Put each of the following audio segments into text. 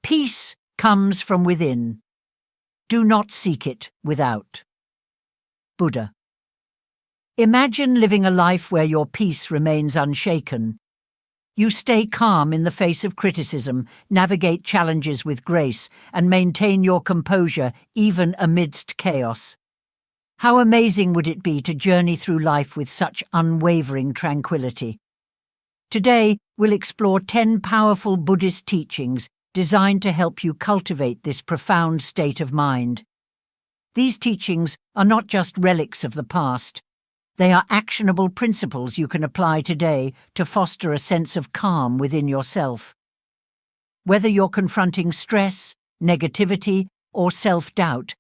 Peace comes from within. Do not seek it without. Buddha. Imagine living a life where your peace remains unshaken. You stay calm in the face of criticism, navigate challenges with grace, and maintain your composure even amidst chaos. How amazing would it be to journey through life with such unwavering tranquility? Today, we'll explore 10 powerful Buddhist teachings designed to help you cultivate this profound state of mind. These teachings are not just relics of the past. They are actionable principles you can apply today to foster a sense of calm within yourself. Whether you're confronting stress, negativity, or self-doubt,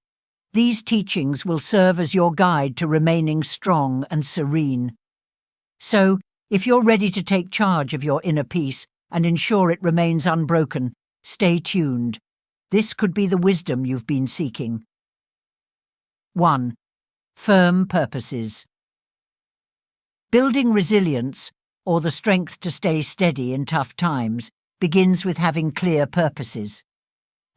these teachings will serve as your guide to remaining strong and serene. So, if you're ready to take charge of your inner peace and ensure it remains unbroken, stay tuned. This could be the wisdom you've been seeking. 1. Firm purposes. Building resilience, or the strength to stay steady in tough times, begins with having clear purposes.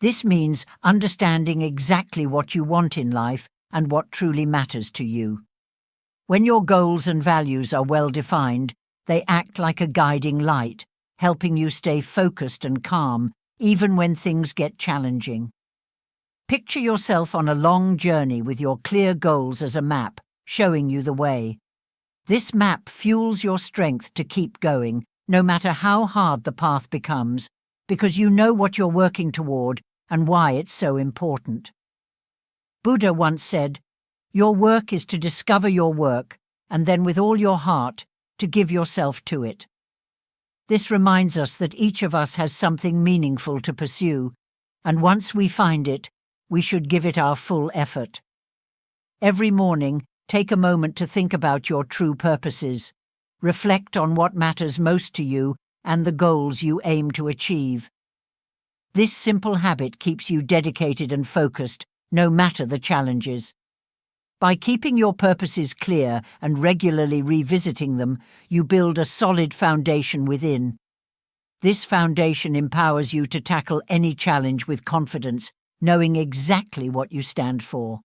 This means understanding exactly what you want in life and what truly matters to you. When your goals and values are well defined, they act like a guiding light, helping you stay focused and calm even when things get challenging. Picture yourself on a long journey with your clear goals as a map, showing you the way. This map fuels your strength to keep going, no matter how hard the path becomes, because you know what you're working toward and why it's so important. Buddha once said, "Your work is to discover your work, and then with all your heart, to give yourself to it." This reminds us that each of us has something meaningful to pursue, and once we find it, we should give it our full effort. Every morning, take a moment to think about your true purposes. Reflect on what matters most to you and the goals you aim to achieve. This simple habit keeps you dedicated and focused, no matter the challenges. By keeping your purposes clear and regularly revisiting them, you build a solid foundation within. This foundation empowers you to tackle any challenge with confidence, knowing exactly what you stand for.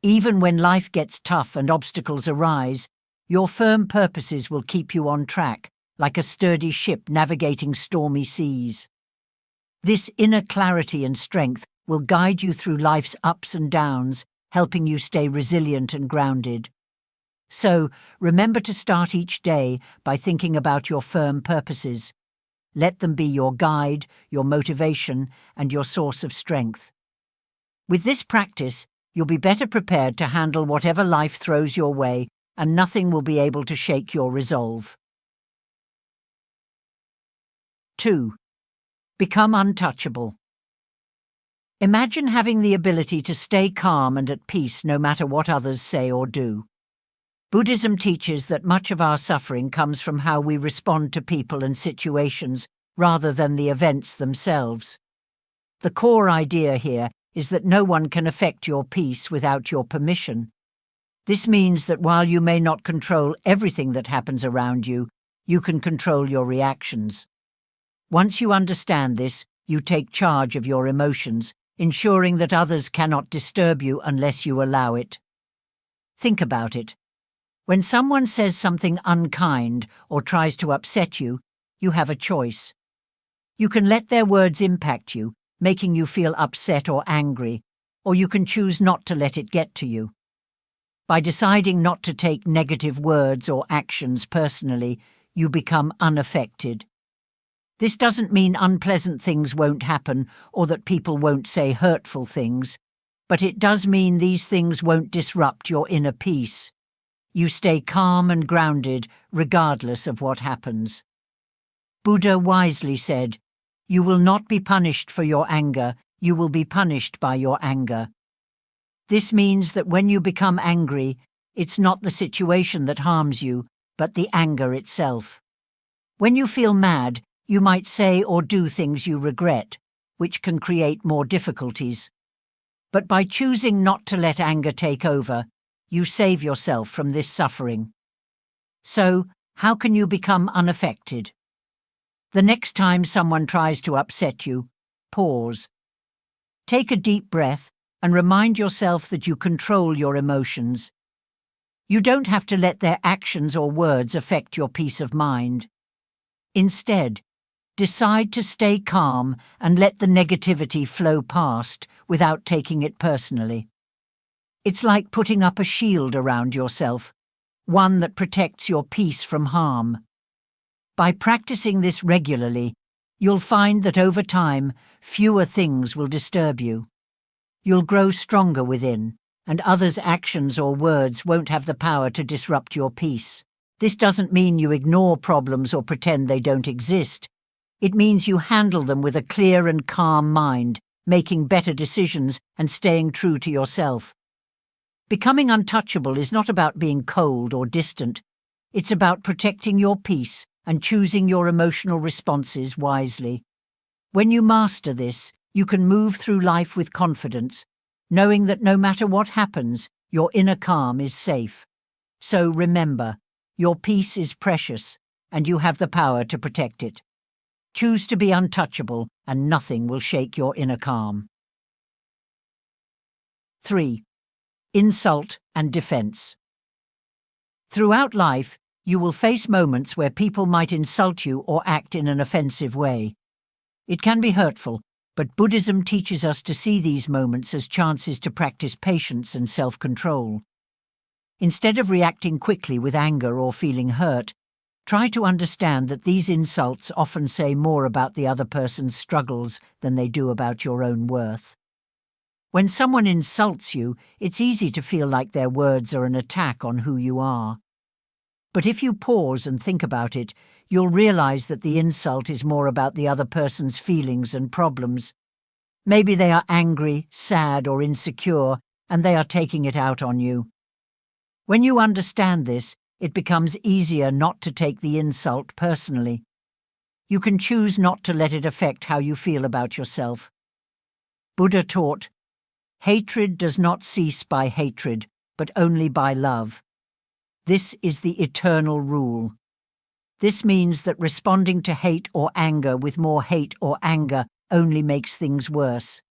Even when life gets tough and obstacles arise, your firm purposes will keep you on track, like a sturdy ship navigating stormy seas. This inner clarity and strength will guide you through life's ups and downs, helping you stay resilient and grounded. So, remember to start each day by thinking about your firm purposes. Let them be your guide, your motivation, and your source of strength. With this practice, you'll be better prepared to handle whatever life throws your way, and nothing will be able to shake your resolve. 2. Become untouchable. Imagine having the ability to stay calm and at peace no matter what others say or do. Buddhism teaches that much of our suffering comes from how we respond to people and situations rather than the events themselves. The core idea here is that no one can affect your peace without your permission. This means that while you may not control everything that happens around you, you can control your reactions. Once you understand this, you take charge of your emotions, ensuring that others cannot disturb you unless you allow it. Think about it. When someone says something unkind or tries to upset you, you have a choice. You can let their words impact you, making you feel upset or angry, or you can choose not to let it get to you. By deciding not to take negative words or actions personally, you become unaffected. This doesn't mean unpleasant things won't happen or that people won't say hurtful things, but it does mean these things won't disrupt your inner peace. You stay calm and grounded regardless of what happens. Buddha wisely said, "You will not be punished for your anger, you will be punished by your anger." This means that when you become angry, it's not the situation that harms you, but the anger itself. When you feel mad, you might say or do things you regret, which can create more difficulties. But by choosing not to let anger take over, you save yourself from this suffering. So, how can you become unaffected? The next time someone tries to upset you, pause. Take a deep breath and remind yourself that you control your emotions. You don't have to let their actions or words affect your peace of mind. Instead, decide to stay calm and let the negativity flow past without taking it personally. It's like putting up a shield around yourself, one that protects your peace from harm. By practicing this regularly, you'll find that over time, fewer things will disturb you. You'll grow stronger within, and others' actions or words won't have the power to disrupt your peace. This doesn't mean you ignore problems or pretend they don't exist. It means you handle them with a clear and calm mind, making better decisions and staying true to yourself. Becoming untouchable is not about being cold or distant. It's about protecting your peace and choosing your emotional responses wisely. When you master this, you can move through life with confidence, knowing that no matter what happens, your inner calm is safe. So remember, your peace is precious, and you have the power to protect it. Choose to be untouchable, and nothing will shake your inner calm. 3. Insult and defense. Throughout life, you will face moments where people might insult you or act in an offensive way. It can be hurtful, but Buddhism teaches us to see these moments as chances to practice patience and self-control. Instead of reacting quickly with anger or feeling hurt, try to understand that these insults often say more about the other person's struggles than they do about your own worth. When someone insults you, it's easy to feel like their words are an attack on who you are. But if you pause and think about it, you'll realize that the insult is more about the other person's feelings and problems. Maybe they are angry, sad, or insecure, and they are taking it out on you. When you understand this, it becomes easier not to take the insult personally. You can choose not to let it affect how you feel about yourself. Buddha taught, "Hatred does not cease by hatred, but only by love. This is the eternal rule." This means that responding to hate or anger with more hate or anger only makes things worse.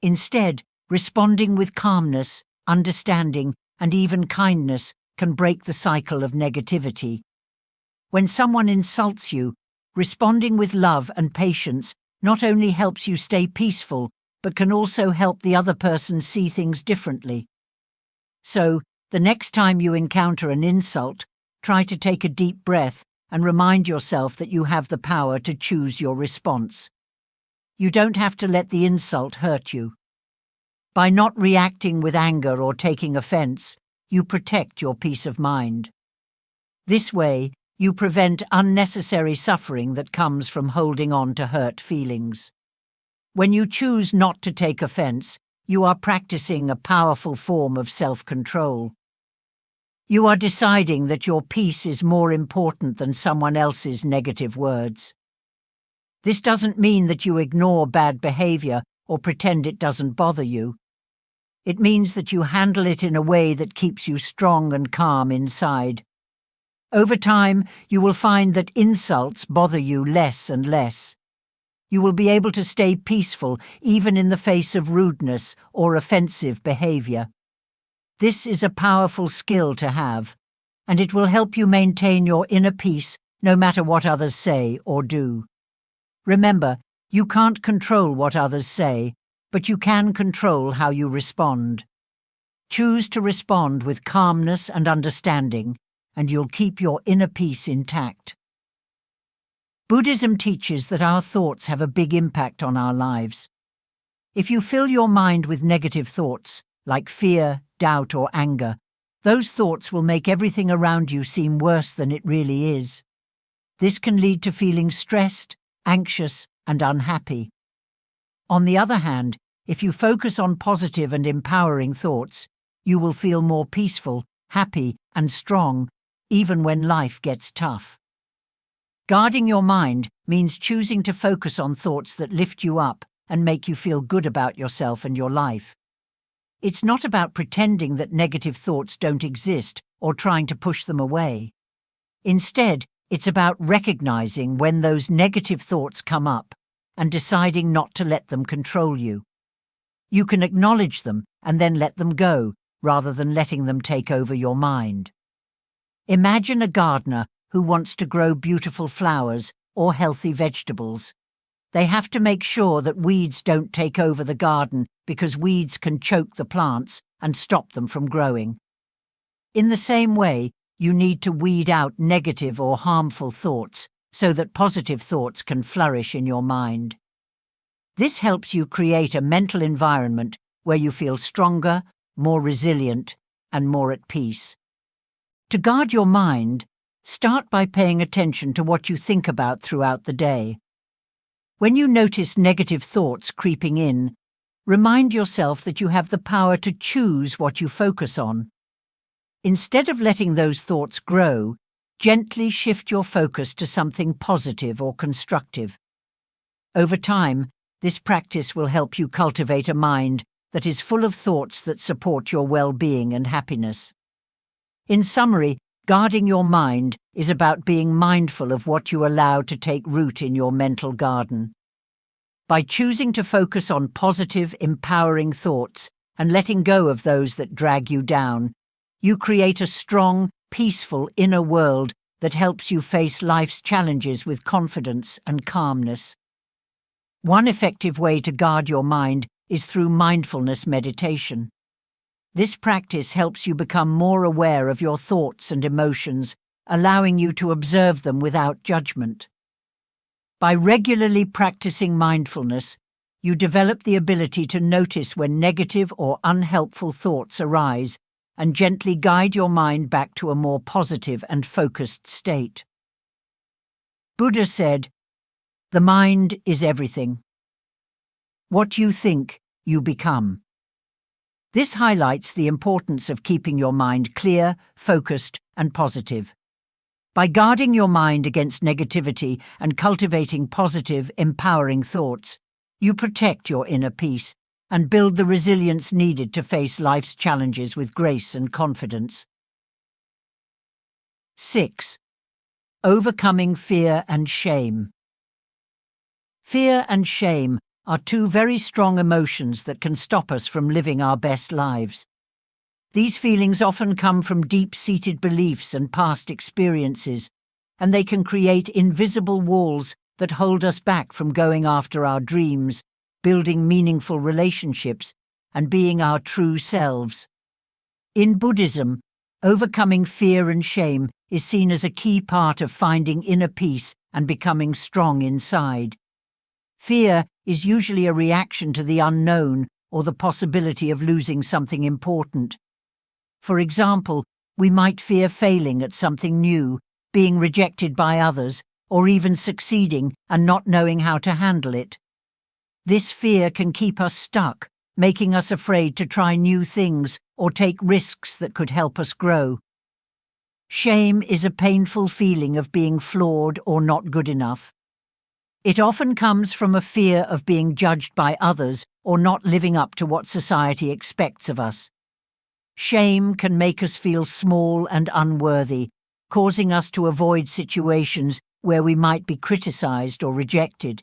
Instead, responding with calmness, understanding, and even kindness can break the cycle of negativity. When someone insults you, responding with love and patience not only helps you stay peaceful, but can also help the other person see things differently. So, the next time you encounter an insult, try to take a deep breath and remind yourself that you have the power to choose your response. You don't have to let the insult hurt you. By not reacting with anger or taking offense, you protect your peace of mind. This way, you prevent unnecessary suffering that comes from holding on to hurt feelings. When you choose not to take offense, you are practicing a powerful form of self-control. You are deciding that your peace is more important than someone else's negative words. This doesn't mean that you ignore bad behavior or pretend it doesn't bother you. It means that you handle it in a way that keeps you strong and calm inside. Over time, you will find that insults bother you less and less. You will be able to stay peaceful even in the face of rudeness or offensive behavior. This is a powerful skill to have, and it will help you maintain your inner peace no matter what others say or do. Remember, you can't control what others say, but you can control how you respond. Choose to respond with calmness and understanding, and you'll keep your inner peace intact. Buddhism teaches that our thoughts have a big impact on our lives. If you fill your mind with negative thoughts, like fear, doubt, or anger, those thoughts will make everything around you seem worse than it really is. This can lead to feeling stressed, anxious, and unhappy. On the other hand, if you focus on positive and empowering thoughts, you will feel more peaceful, happy, and strong, even when life gets tough. Guarding your mind means choosing to focus on thoughts that lift you up and make you feel good about yourself and your life. It's not about pretending that negative thoughts don't exist or trying to push them away. Instead, it's about recognizing when those negative thoughts come up and deciding not to let them control you. You can acknowledge them and then let them go, rather than letting them take over your mind. Imagine a gardener who wants to grow beautiful flowers or healthy vegetables. They have to make sure that weeds don't take over the garden, because weeds can choke the plants and stop them from growing. In the same way, you need to weed out negative or harmful thoughts so that positive thoughts can flourish in your mind. This helps you create a mental environment where you feel stronger, more resilient, and more at peace. To guard your mind, start by paying attention to what you think about throughout the day. When you notice negative thoughts creeping in, remind yourself that you have the power to choose what you focus on. Instead of letting those thoughts grow, gently shift your focus to something positive or constructive. Over time, this practice will help you cultivate a mind that is full of thoughts that support your well-being and happiness. In summary, guarding your mind is about being mindful of what you allow to take root in your mental garden. By choosing to focus on positive, empowering thoughts and letting go of those that drag you down, you create a strong, peaceful inner world that helps you face life's challenges with confidence and calmness. One effective way to guard your mind is through mindfulness meditation. This practice helps you become more aware of your thoughts and emotions, allowing you to observe them without judgment. By regularly practicing mindfulness, you develop the ability to notice when negative or unhelpful thoughts arise and gently guide your mind back to a more positive and focused state. Buddha said, "The mind is everything. What you think, you become." This highlights the importance of keeping your mind clear, focused, and positive. By guarding your mind against negativity and cultivating positive, empowering thoughts, you protect your inner peace and build the resilience needed to face life's challenges with grace and confidence. 6. Overcoming fear and shame. Fear and shame are two very strong emotions that can stop us from living our best lives. These feelings often come from deep-seated beliefs and past experiences, and they can create invisible walls that hold us back from going after our dreams, building meaningful relationships, and being our true selves. In Buddhism, overcoming fear and shame is seen as a key part of finding inner peace and becoming strong inside. Fear is usually a reaction to the unknown or the possibility of losing something important. For example, we might fear failing at something new, being rejected by others, or even succeeding and not knowing how to handle it. This fear can keep us stuck, making us afraid to try new things or take risks that could help us grow. Shame is a painful feeling of being flawed or not good enough. It often comes from a fear of being judged by others or not living up to what society expects of us. Shame can make us feel small and unworthy, causing us to avoid situations where we might be criticized or rejected.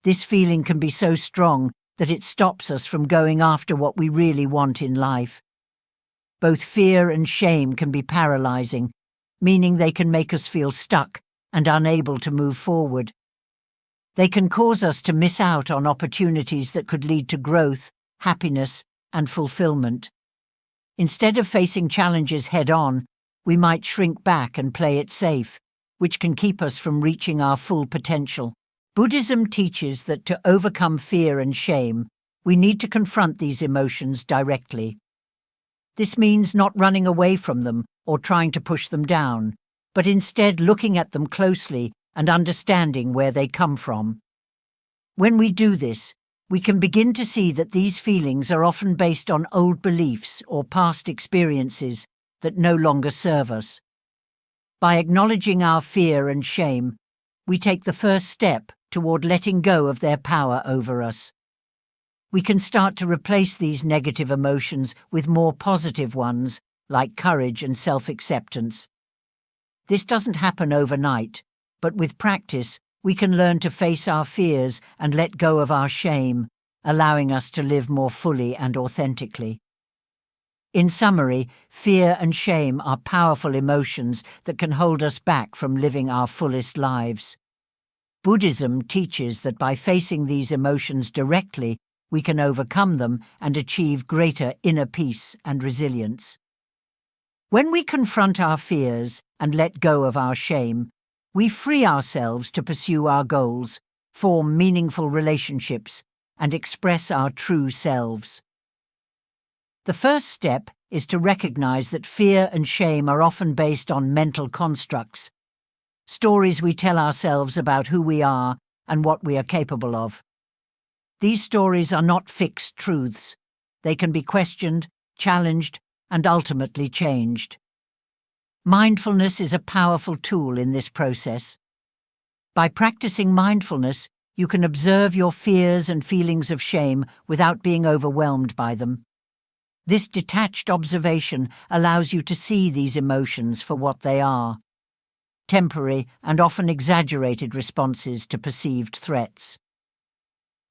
This feeling can be so strong that it stops us from going after what we really want in life. Both fear and shame can be paralyzing, meaning they can make us feel stuck and unable to move forward. They can cause us to miss out on opportunities that could lead to growth, happiness, and fulfillment. Instead of facing challenges head-on, we might shrink back and play it safe, which can keep us from reaching our full potential. Buddhism teaches that to overcome fear and shame, we need to confront these emotions directly. This means not running away from them or trying to push them down, but instead looking at them closely and understanding where they come from. When we do this, we can begin to see that these feelings are often based on old beliefs or past experiences that no longer serve us. By acknowledging our fear and shame, we take the first step toward letting go of their power over us. We can start to replace these negative emotions with more positive ones, like courage and self-acceptance. This doesn't happen overnight, but with practice, we can learn to face our fears and let go of our shame, allowing us to live more fully and authentically. In summary, fear and shame are powerful emotions that can hold us back from living our fullest lives. Buddhism teaches that by facing these emotions directly, we can overcome them and achieve greater inner peace and resilience. When we confront our fears and let go of our shame, we free ourselves to pursue our goals, form meaningful relationships, and express our true selves. The first step is to recognize that fear and shame are often based on mental constructs, stories we tell ourselves about who we are and what we are capable of. These stories are not fixed truths. They can be questioned, challenged, and ultimately changed. Mindfulness is a powerful tool in this process. By practicing mindfulness, you can observe your fears and feelings of shame without being overwhelmed by them. This detached observation allows you to see these emotions for what they are: temporary and often exaggerated responses to perceived threats.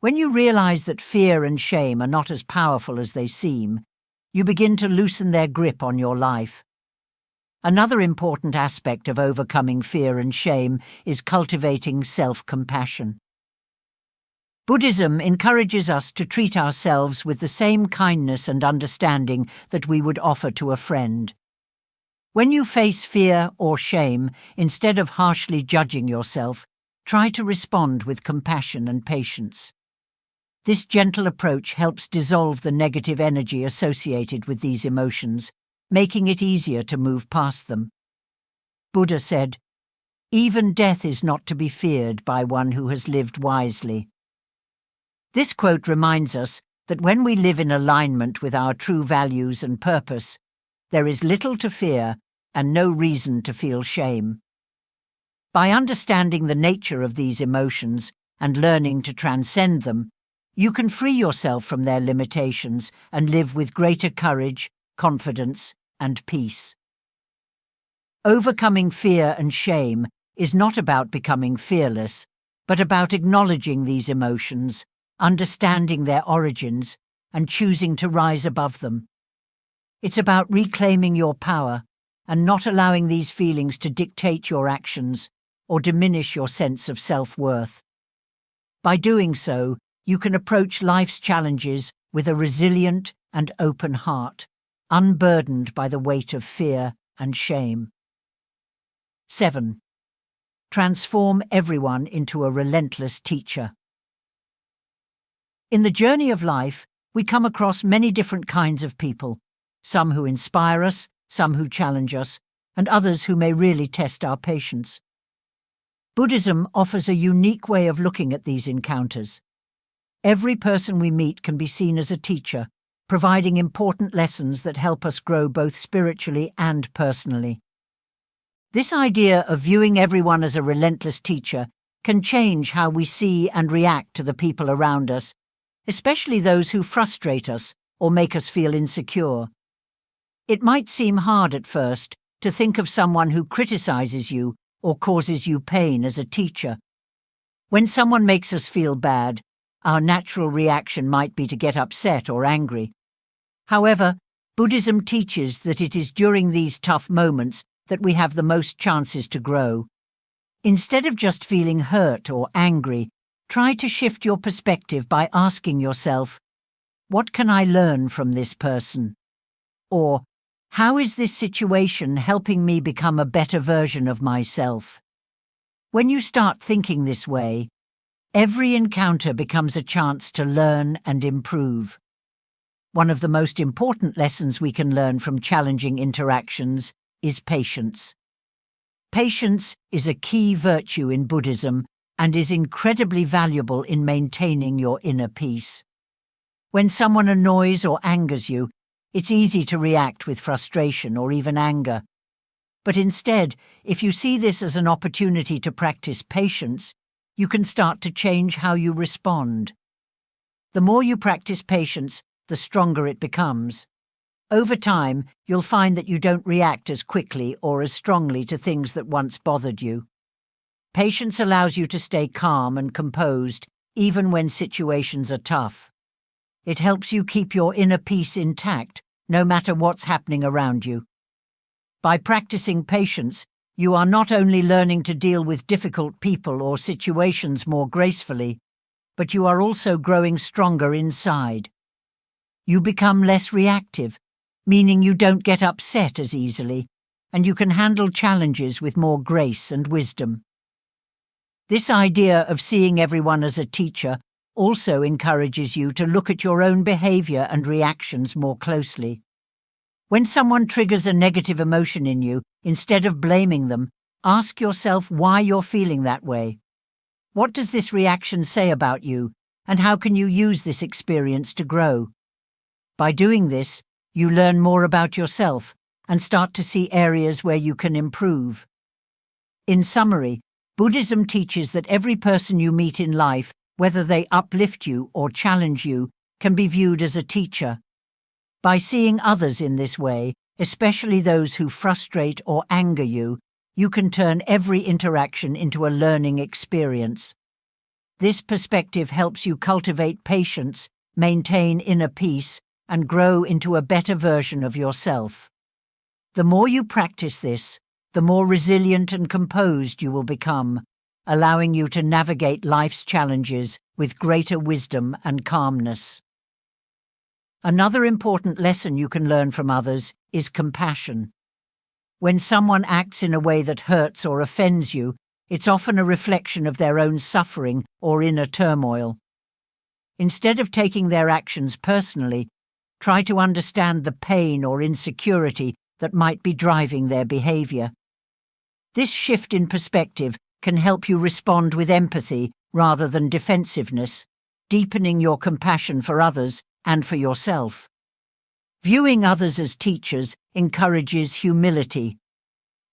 When you realize that fear and shame are not as powerful as they seem, you begin to loosen their grip on your life. Another important aspect of overcoming fear and shame is cultivating self-compassion. Buddhism encourages us to treat ourselves with the same kindness and understanding that we would offer to a friend. When you face fear or shame, instead of harshly judging yourself, try to respond with compassion and patience. This gentle approach helps dissolve the negative energy associated with these emotions, making it easier to move past them. Buddha said, "Even death is not to be feared by one who has lived wisely." This quote reminds us that when we live in alignment with our true values and purpose, there is little to fear and no reason to feel shame. By understanding the nature of these emotions and learning to transcend them, you can free yourself from their limitations and live with greater courage, confidence, and peace. Overcoming fear and shame is not about becoming fearless, but about acknowledging these emotions, understanding their origins, and choosing to rise above them. It's about reclaiming your power and not allowing these feelings to dictate your actions or diminish your sense of self-worth. By doing so, you can approach life's challenges with a resilient and open heart, unburdened by the weight of fear and shame. 7. Transform everyone into a relentless teacher. In the journey of life, we come across many different kinds of people, some who inspire us, some who challenge us, and others who may really test our patience. Buddhism offers a unique way of looking at these encounters. Every person we meet can be seen as a teacher, providing important lessons that help us grow both spiritually and personally. This idea of viewing everyone as a relentless teacher can change how we see and react to the people around us, especially those who frustrate us or make us feel insecure. It might seem hard at first to think of someone who criticizes you or causes you pain as a teacher. When someone makes us feel bad, our natural reaction might be to get upset or angry. However, Buddhism teaches that it is during these tough moments that we have the most chances to grow. Instead of just feeling hurt or angry, try to shift your perspective by asking yourself, "What can I learn from this person?" Or, "How is this situation helping me become a better version of myself?" When you start thinking this way, every encounter becomes a chance to learn and improve. One of the most important lessons we can learn from challenging interactions is patience. Patience is a key virtue in Buddhism and is incredibly valuable in maintaining your inner peace. When someone annoys or angers you, it's easy to react with frustration or even anger. But instead, if you see this as an opportunity to practice patience, you can start to change how you respond. The more you practice patience, the stronger it becomes. Over time, you'll find that you don't react as quickly or as strongly to things that once bothered you. Patience allows you to stay calm and composed even when situations are tough. It helps you keep your inner peace intact no matter what's happening around you. By practicing patience, you are not only learning to deal with difficult people or situations more gracefully, but you are also growing stronger inside. You become less reactive, meaning you don't get upset as easily, and you can handle challenges with more grace and wisdom. This idea of seeing everyone as a teacher also encourages you to look at your own behavior and reactions more closely. When someone triggers a negative emotion in you, instead of blaming them, ask yourself why you're feeling that way. What does this reaction say about you, and how can you use this experience to grow? By doing this, you learn more about yourself and start to see areas where you can improve. In summary, Buddhism teaches that every person you meet in life, whether they uplift you or challenge you, can be viewed as a teacher. By seeing others in this way, especially those who frustrate or anger you, you can turn every interaction into a learning experience. This perspective helps you cultivate patience, maintain inner peace, and grow into a better version of yourself. The more you practice this, the more resilient and composed you will become, allowing you to navigate life's challenges with greater wisdom and calmness. Another important lesson you can learn from others is compassion. When someone acts in a way that hurts or offends you, it's often a reflection of their own suffering or inner turmoil. Instead of taking their actions personally, try to understand the pain or insecurity that might be driving their behavior. This shift in perspective can help you respond with empathy rather than defensiveness, deepening your compassion for others and for yourself. Viewing others as teachers encourages humility.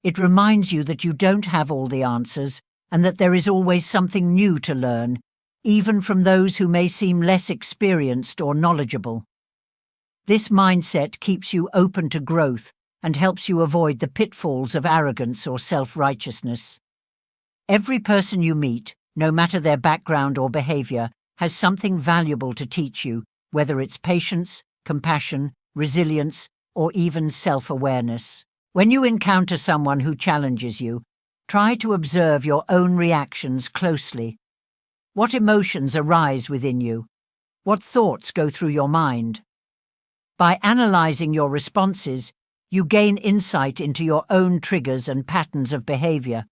It reminds you that you don't have all the answers and that there is always something new to learn, even from those who may seem less experienced or knowledgeable. This mindset keeps you open to growth and helps you avoid the pitfalls of arrogance or self-righteousness. Every person you meet, no matter their background or behavior, has something valuable to teach you, whether it's patience, compassion, resilience, or even self-awareness. When you encounter someone who challenges you, try to observe your own reactions closely. What emotions arise within you? What thoughts go through your mind? By analyzing your responses, you gain insight into your own triggers and patterns of behavior.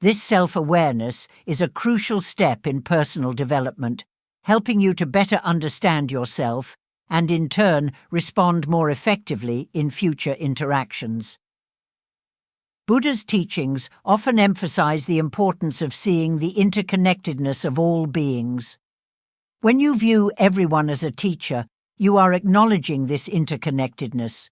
This self-awareness is a crucial step in personal development, helping you to better understand yourself and, in turn, respond more effectively in future interactions. Buddha's teachings often emphasize the importance of seeing the interconnectedness of all beings. When you view everyone as a teacher, you are acknowledging this interconnectedness.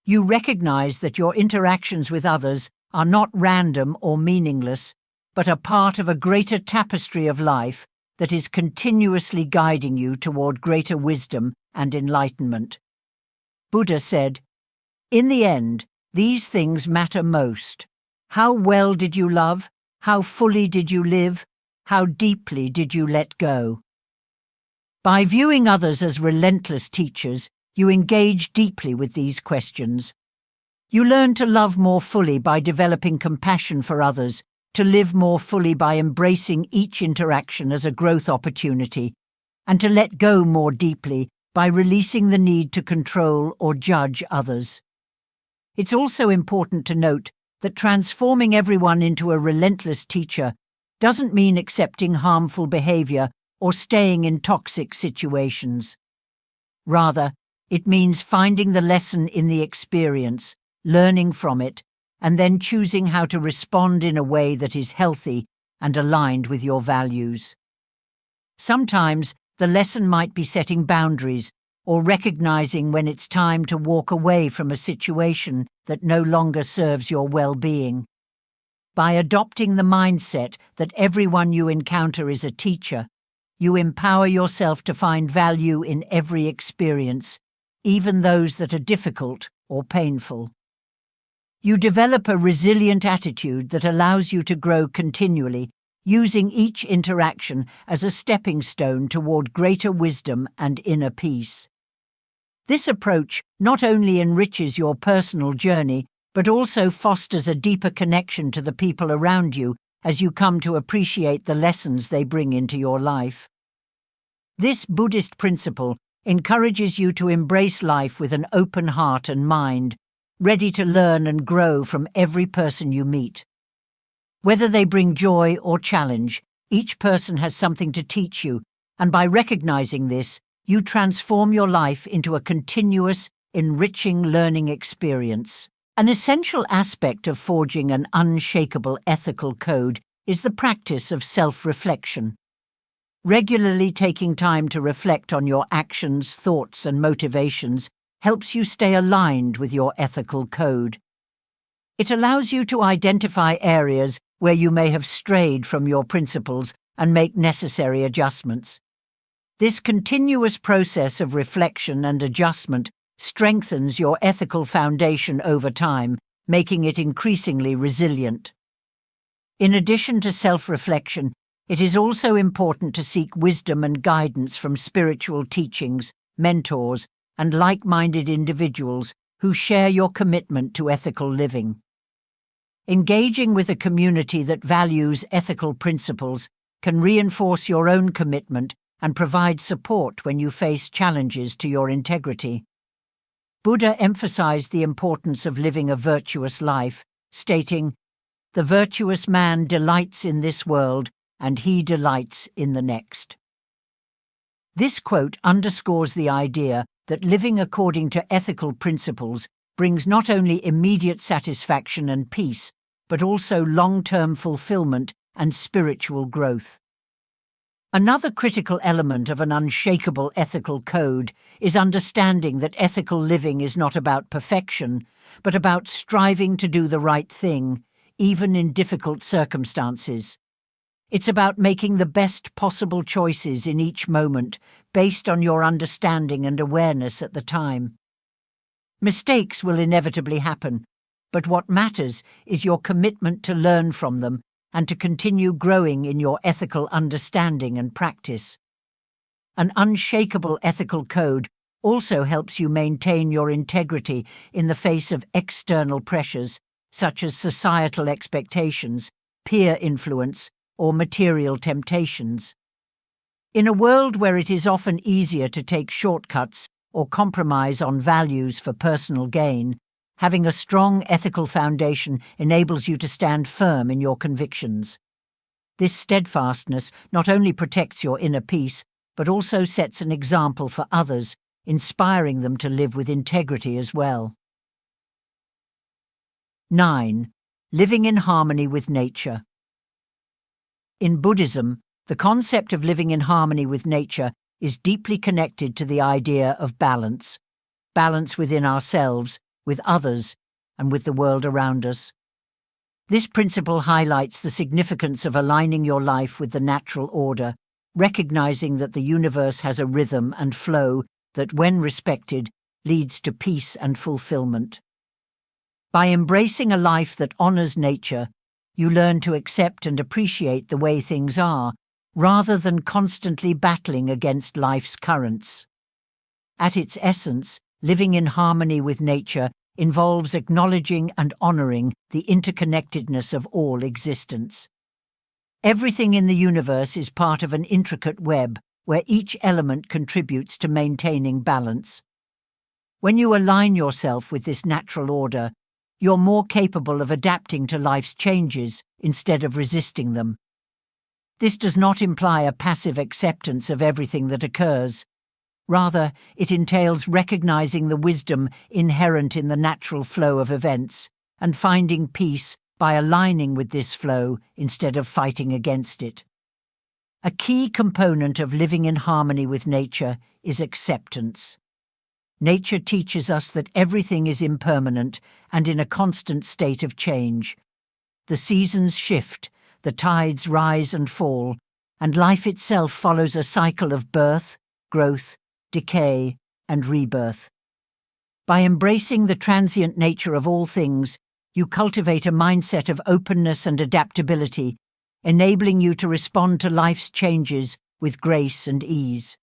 You recognize that your interactions with others are not random or meaningless, but are part of a greater tapestry of life that is continuously guiding you toward greater wisdom and enlightenment. Buddha said, "In the end, these things matter most. How well did you love? How fully did you live? How deeply did you let go?" By viewing others as relentless teachers, you engage deeply with these questions. You learn to love more fully by developing compassion for others, to live more fully by embracing each interaction as a growth opportunity, and to let go more deeply by releasing the need to control or judge others. It's also important to note that transforming everyone into a relentless teacher doesn't mean accepting harmful behavior or staying in toxic situations. Rather, it means finding the lesson in the experience, learning from it, and then choosing how to respond in a way that is healthy and aligned with your values. Sometimes the lesson might be setting boundaries or recognizing when it's time to walk away from a situation that no longer serves your well-being. By adopting the mindset that everyone you encounter is a teacher, you empower yourself to find value in every experience, even those that are difficult or painful. You develop a resilient attitude that allows you to grow continually, using each interaction as a stepping stone toward greater wisdom and inner peace. This approach not only enriches your personal journey, but also fosters a deeper connection to the people around you as you come to appreciate the lessons they bring into your life. This Buddhist principle encourages you to embrace life with an open heart and mind, ready to learn and grow from every person you meet. Whether they bring joy or challenge, each person has something to teach you, and by recognizing this, you transform your life into a continuous, enriching learning experience. An essential aspect of forging an unshakable ethical code is the practice of self-reflection. Regularly taking time to reflect on your actions, thoughts, and motivations helps you stay aligned with your ethical code. It allows you to identify areas where you may have strayed from your principles and make necessary adjustments. This continuous process of reflection and adjustment strengthens your ethical foundation over time, making it increasingly resilient. In addition to self-reflection, it is also important to seek wisdom and guidance from spiritual teachings, mentors, and like-minded individuals who share your commitment to ethical living. Engaging with a community that values ethical principles can reinforce your own commitment and provide support when you face challenges to your integrity. Buddha emphasized the importance of living a virtuous life, stating, "The virtuous man delights in this world, and he delights in the next." This quote underscores the idea that living according to ethical principles brings not only immediate satisfaction and peace, but also long-term fulfillment and spiritual growth. Another critical element of an unshakable ethical code is understanding that ethical living is not about perfection, but about striving to do the right thing, even in difficult circumstances. It's about making the best possible choices in each moment, based on your understanding and awareness at the time. Mistakes will inevitably happen, but what matters is your commitment to learn from them and to continue growing in your ethical understanding and practice. An unshakable ethical code also helps you maintain your integrity in the face of external pressures, such as societal expectations, peer influence, or material temptations. In a world where it is often easier to take shortcuts or compromise on values for personal gain, having a strong ethical foundation enables you to stand firm in your convictions. This steadfastness not only protects your inner peace, but also sets an example for others, inspiring them to live with integrity as well. 9. Living in harmony with nature. In Buddhism, the concept of living in harmony with nature is deeply connected to the idea of balance within ourselves, with others, and with the world around us. This principle highlights the significance of aligning your life with the natural order, recognizing that the universe has a rhythm and flow that, when respected, leads to peace and fulfillment. By embracing a life that honors nature, you learn to accept and appreciate the way things are, rather than constantly battling against life's currents. At its essence, living in harmony with nature involves acknowledging and honoring the interconnectedness of all existence. Everything in the universe is part of an intricate web where each element contributes to maintaining balance. When you align yourself with this natural order, you're more capable of adapting to life's changes instead of resisting them. This does not imply a passive acceptance of everything that occurs. Rather, it entails recognizing the wisdom inherent in the natural flow of events and finding peace by aligning with this flow instead of fighting against it. A key component of living in harmony with nature is acceptance. Nature teaches us that everything is impermanent and in a constant state of change. The seasons shift, the tides rise and fall, and life itself follows a cycle of birth, growth, decay, and rebirth. By embracing the transient nature of all things, you cultivate a mindset of openness and adaptability, enabling you to respond to life's changes with grace and ease.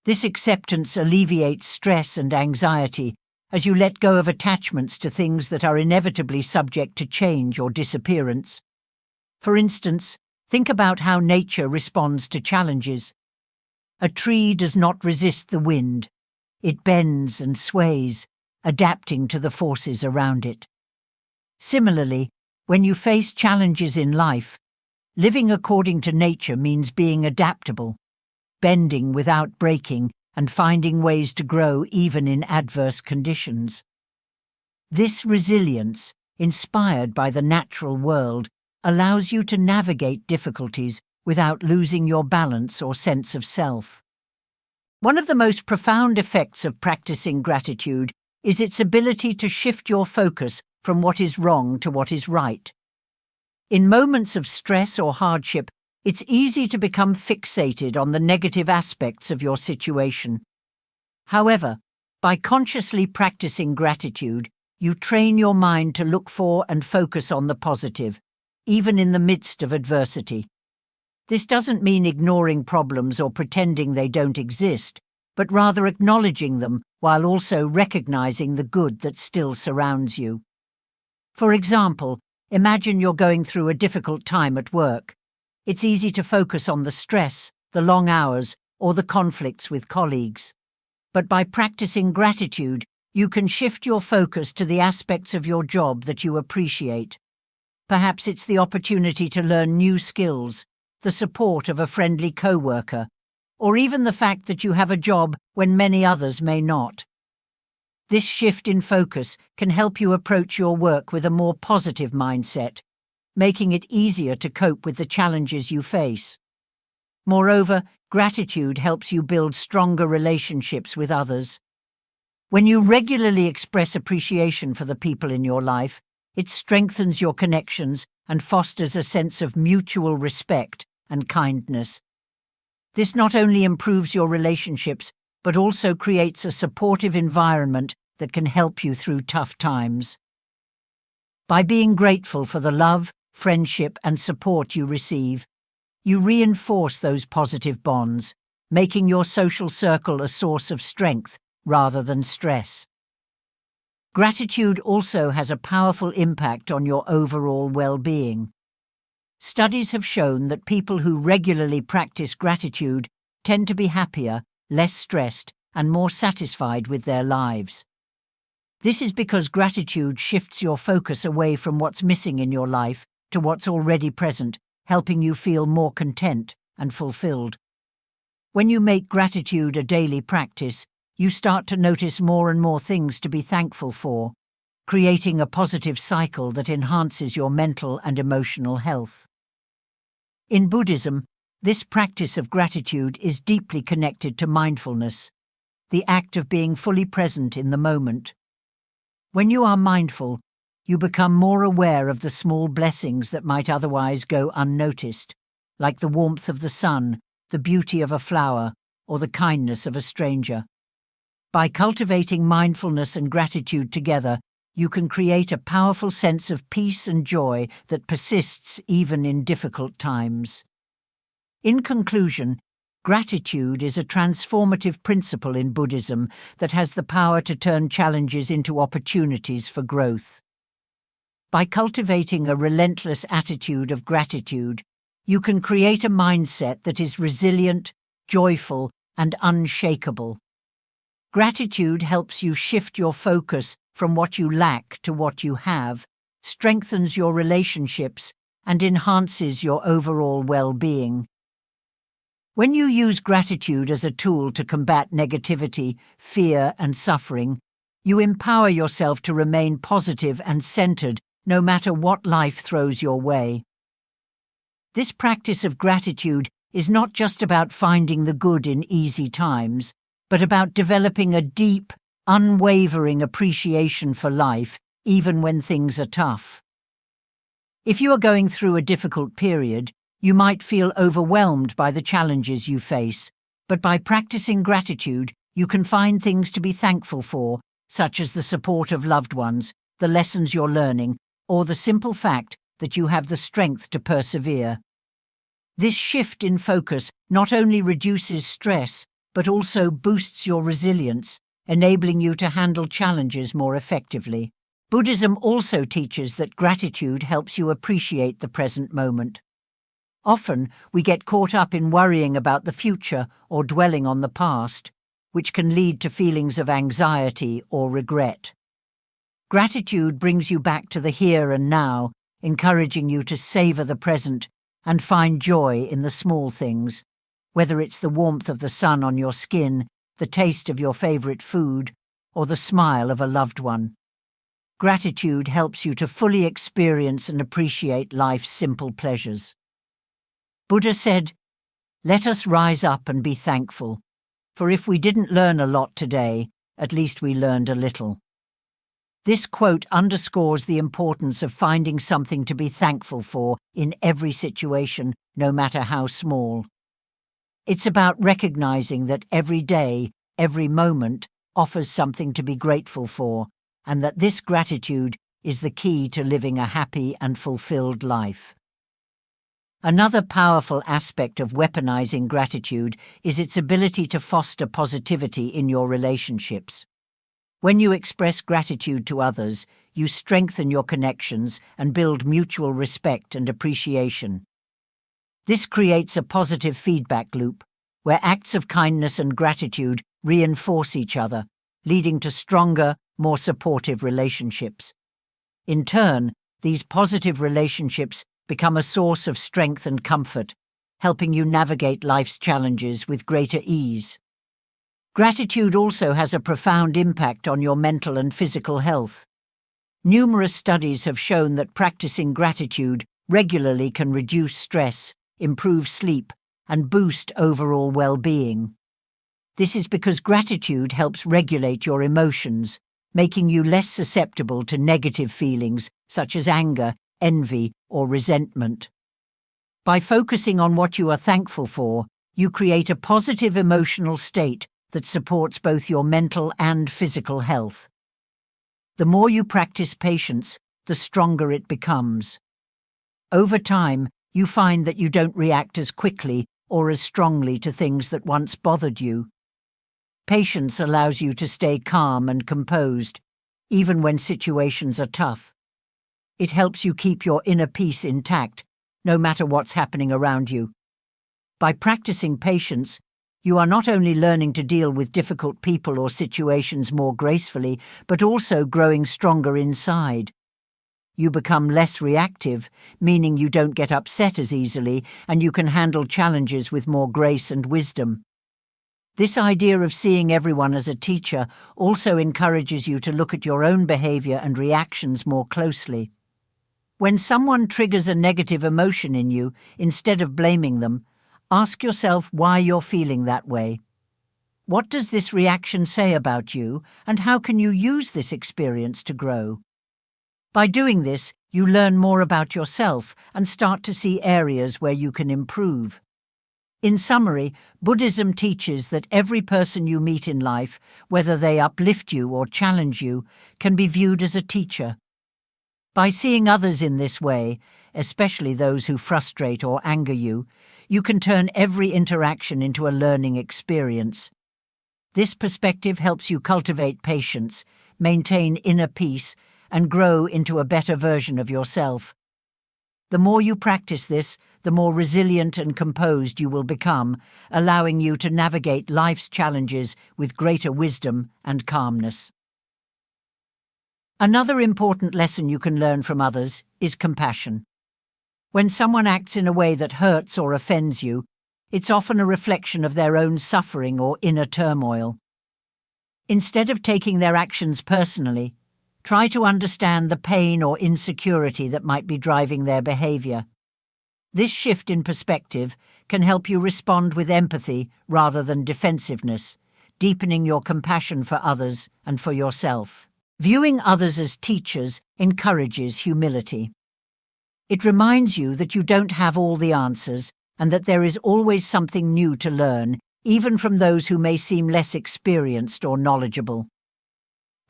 This acceptance alleviates stress and anxiety as you let go of attachments to things that are inevitably subject to change or disappearance. For instance, think about how nature responds to challenges. A tree does not resist the wind. It bends and sways, adapting to the forces around it. Similarly, when you face challenges in life, living according to nature means being adaptable, bending without breaking, and finding ways to grow even in adverse conditions. This resilience, inspired by the natural world, allows you to navigate difficulties without losing your balance or sense of self. One of the most profound effects of practicing gratitude is its ability to shift your focus from what is wrong to what is right. In moments of stress or hardship, it's easy to become fixated on the negative aspects of your situation. However, by consciously practicing gratitude, you train your mind to look for and focus on the positive, even in the midst of adversity. This doesn't mean ignoring problems or pretending they don't exist, but rather acknowledging them while also recognizing the good that still surrounds you. For example, imagine you're going through a difficult time at work. It's easy to focus on the stress, the long hours, or the conflicts with colleagues. But by practicing gratitude, you can shift your focus to the aspects of your job that you appreciate. Perhaps it's the opportunity to learn new skills, the support of a friendly co-worker, or even the fact that you have a job when many others may not. This shift in focus can help you approach your work with a more positive mindset, making it easier to cope with the challenges you face. Moreover, gratitude helps you build stronger relationships with others. When you regularly express appreciation for the people in your life, it strengthens your connections and fosters a sense of mutual respect and kindness. This not only improves your relationships, but also creates a supportive environment that can help you through tough times. By being grateful for the love, friendship, and support you receive, you reinforce those positive bonds, making your social circle a source of strength rather than stress. Gratitude also has a powerful impact on your overall well-being. Studies have shown that people who regularly practice gratitude tend to be happier, less stressed, and more satisfied with their lives. This is because gratitude shifts your focus away from what's missing in your life to what's already present, helping you feel more content and fulfilled. When you make gratitude a daily practice, you start to notice more and more things to be thankful for, creating a positive cycle that enhances your mental and emotional health. In Buddhism, this practice of gratitude is deeply connected to mindfulness, the act of being fully present in the moment. When you are mindful, you become more aware of the small blessings that might otherwise go unnoticed, like the warmth of the sun, the beauty of a flower, or the kindness of a stranger. By cultivating mindfulness and gratitude together, you can create a powerful sense of peace and joy that persists even in difficult times. In conclusion, gratitude is a transformative principle in Buddhism that has the power to turn challenges into opportunities for growth. By cultivating a relentless attitude of gratitude, you can create a mindset that is resilient, joyful, and unshakable. Gratitude helps you shift your focus from what you lack to what you have, strengthens your relationships, and enhances your overall well-being. When you use gratitude as a tool to combat negativity, fear, and suffering, you empower yourself to remain positive and centered no matter what life throws your way. This practice of gratitude is not just about finding the good in easy times, but about developing a deep, unwavering appreciation for life, even when things are tough. If you are going through a difficult period, you might feel overwhelmed by the challenges you face, but by practicing gratitude, you can find things to be thankful for, such as the support of loved ones, the lessons you're learning, or the simple fact that you have the strength to persevere. This shift in focus not only reduces stress, but also boosts your resilience, enabling you to handle challenges more effectively. Buddhism also teaches that gratitude helps you appreciate the present moment. Often, we get caught up in worrying about the future or dwelling on the past, which can lead to feelings of anxiety or regret. Gratitude brings you back to the here and now, encouraging you to savor the present and find joy in the small things, whether it's the warmth of the sun on your skin, the taste of your favorite food, or the smile of a loved one. Gratitude helps you to fully experience and appreciate life's simple pleasures. Buddha said, "Let us rise up and be thankful, for if we didn't learn a lot today, at least we learned a little." This quote underscores the importance of finding something to be thankful for in every situation, no matter how small. It's about recognizing that every day, every moment, offers something to be grateful for, and that this gratitude is the key to living a happy and fulfilled life. Another powerful aspect of weaponizing gratitude is its ability to foster positivity in your relationships. When you express gratitude to others, you strengthen your connections and build mutual respect and appreciation. This creates a positive feedback loop, where acts of kindness and gratitude reinforce each other, leading to stronger, more supportive relationships. In turn, these positive relationships become a source of strength and comfort, helping you navigate life's challenges with greater ease. Gratitude also has a profound impact on your mental and physical health. Numerous studies have shown that practicing gratitude regularly can reduce stress, improve sleep, and boost overall well-being. This is because gratitude helps regulate your emotions, making you less susceptible to negative feelings such as anger, envy, or resentment. By focusing on what you are thankful for, you create a positive emotional state that supports both your mental and physical health. The more you practice patience, the stronger it becomes. Over time, you find that you don't react as quickly or as strongly to things that once bothered you. Patience allows you to stay calm and composed, even when situations are tough. It helps you keep your inner peace intact, no matter what's happening around you. By practicing patience, you are not only learning to deal with difficult people or situations more gracefully, but also growing stronger inside. You become less reactive, meaning you don't get upset as easily, and you can handle challenges with more grace and wisdom. This idea of seeing everyone as a teacher also encourages you to look at your own behavior and reactions more closely. When someone triggers a negative emotion in you, instead of blaming them, ask yourself why you're feeling that way. What does this reaction say about you, and how can you use this experience to grow? By doing this, you learn more about yourself and start to see areas where you can improve. In summary, Buddhism teaches that every person you meet in life, whether they uplift you or challenge you, can be viewed as a teacher. By seeing others in this way, especially those who frustrate or anger you, you can turn every interaction into a learning experience. This perspective helps you cultivate patience, maintain inner peace, and grow into a better version of yourself. The more you practice this, the more resilient and composed you will become, allowing you to navigate life's challenges with greater wisdom and calmness. Another important lesson you can learn from others is compassion. When someone acts in a way that hurts or offends you, it's often a reflection of their own suffering or inner turmoil. Instead of taking their actions personally, try to understand the pain or insecurity that might be driving their behavior. This shift in perspective can help you respond with empathy rather than defensiveness, deepening your compassion for others and for yourself. Viewing others as teachers encourages humility. It reminds you that you don't have all the answers and that there is always something new to learn, even from those who may seem less experienced or knowledgeable.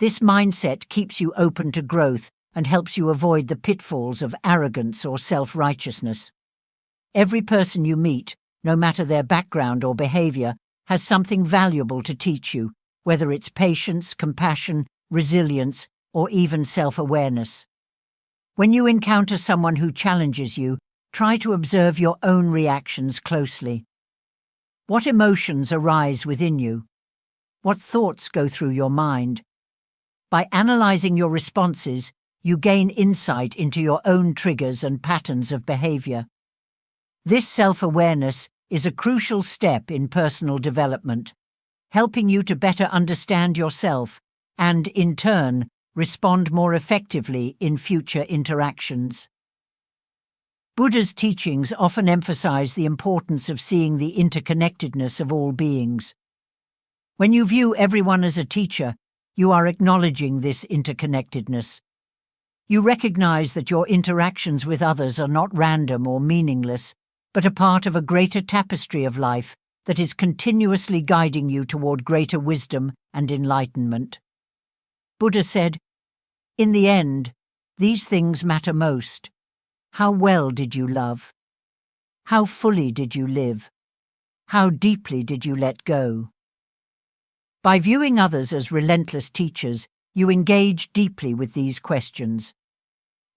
This mindset keeps you open to growth and helps you avoid the pitfalls of arrogance or self-righteousness. Every person you meet, no matter their background or behavior, has something valuable to teach you, whether it's patience, compassion, resilience, or even self-awareness. When you encounter someone who challenges you, try to observe your own reactions closely. What emotions arise within you? What thoughts go through your mind? By analyzing your responses, you gain insight into your own triggers and patterns of behavior. This self-awareness is a crucial step in personal development, helping you to better understand yourself and, in turn, respond more effectively in future interactions. Buddha's teachings often emphasize the importance of seeing the interconnectedness of all beings. When you view everyone as a teacher, you are acknowledging this interconnectedness. You recognize that your interactions with others are not random or meaningless, but a part of a greater tapestry of life that is continuously guiding you toward greater wisdom and enlightenment. Buddha said, "In the end, these things matter most. How well did you love? How fully did you live? How deeply did you let go?" By viewing others as relentless teachers, you engage deeply with these questions.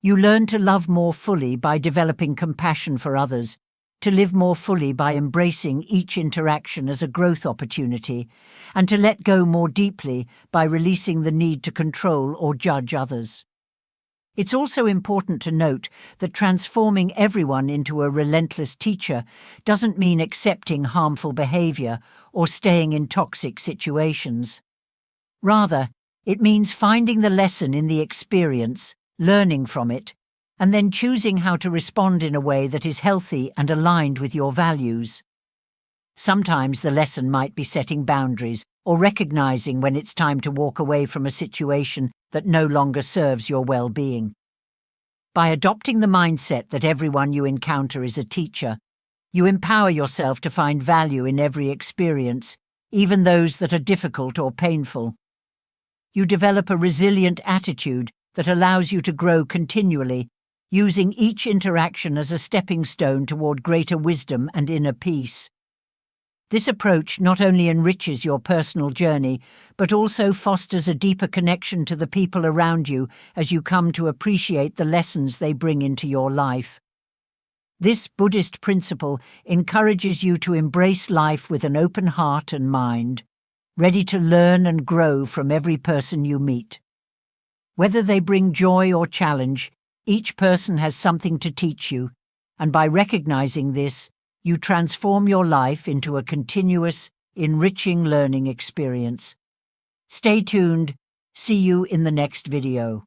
You learn to love more fully by developing compassion for others, to live more fully by embracing each interaction as a growth opportunity, and to let go more deeply by releasing the need to control or judge others. It's also important to note that transforming everyone into a relentless teacher doesn't mean accepting harmful behavior or staying in toxic situations. Rather, it means finding the lesson in the experience, learning from it, and then choosing how to respond in a way that is healthy and aligned with your values. Sometimes the lesson might be setting boundaries or recognizing when it's time to walk away from a situation that no longer serves your well-being. By adopting the mindset that everyone you encounter is a teacher, you empower yourself to find value in every experience, even those that are difficult or painful. You develop a resilient attitude that allows you to grow continually, using each interaction as a stepping stone toward greater wisdom and inner peace. This approach not only enriches your personal journey, but also fosters a deeper connection to the people around you as you come to appreciate the lessons they bring into your life. This Buddhist principle encourages you to embrace life with an open heart and mind, ready to learn and grow from every person you meet. Whether they bring joy or challenge, each person has something to teach you, and by recognizing this, you transform your life into a continuous, enriching learning experience. Stay tuned. See you in the next video.